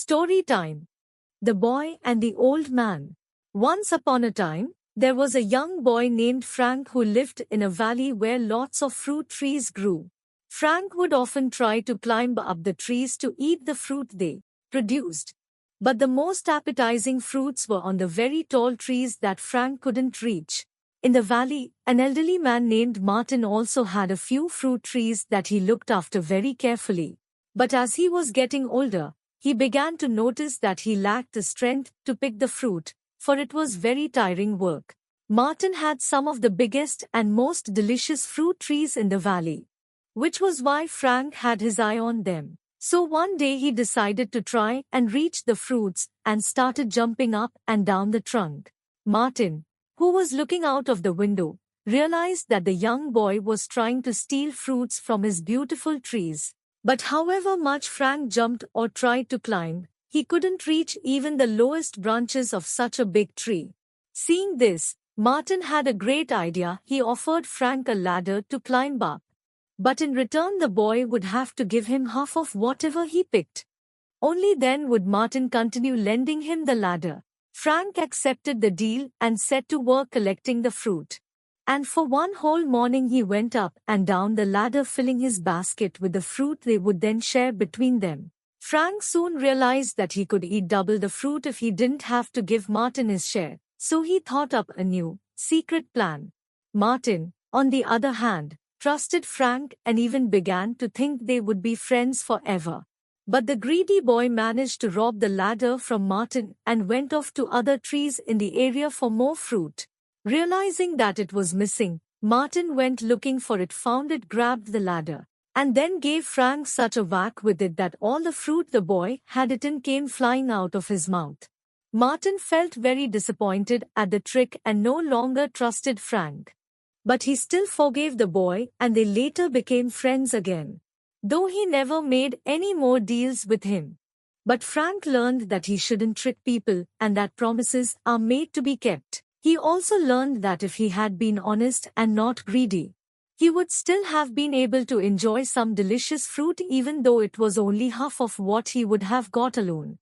Story time. The Boy and the Old Man. Once upon a time, there was a young boy named Frank who lived in a valley where lots of fruit trees grew. Frank would often try to climb up the trees to eat the fruit they produced. But the most appetizing fruits were on the very tall trees that Frank couldn't reach. In the valley, an elderly man named Martin also had a few fruit trees that he looked after very carefully. But as he was getting older, he began to notice that he lacked the strength to pick the fruit, for it was very tiring work. Martin had some of the biggest and most delicious fruit trees in the valley, which was why Frank had his eye on them. So one day he decided to try and reach the fruits and started jumping up and down the trunk. Martin, who was looking out of the window, realized that the young boy was trying to steal fruits from his beautiful trees. But however much Frank jumped or tried to climb, he couldn't reach even the lowest branches of such a big tree. Seeing this, Martin had a great idea. He offered Frank a ladder to climb up. But in return the boy would have to give him half of whatever he picked. Only then would Martin continue lending him the ladder. Frank accepted the deal and set to work collecting the fruit. And for one whole morning he went up and down the ladder filling his basket with the fruit they would then share between them. Frank soon realized that he could eat double the fruit if he didn't have to give Martin his share, so he thought up a new, secret plan. Martin, on the other hand, trusted Frank and even began to think they would be friends forever. But the greedy boy managed to rob the ladder from Martin and went off to other trees in the area for more fruit. Realizing that it was missing, Martin went looking for it, found it, grabbed the ladder, and then gave Frank such a whack with it that all the fruit the boy had eaten came flying out of his mouth. Martin felt very disappointed at the trick and no longer trusted Frank. But he still forgave the boy and they later became friends again, though he never made any more deals with him. But Frank learned that he shouldn't trick people and that promises are made to be kept. He also learned that if he had been honest and not greedy, he would still have been able to enjoy some delicious fruit even though it was only half of what he would have got alone.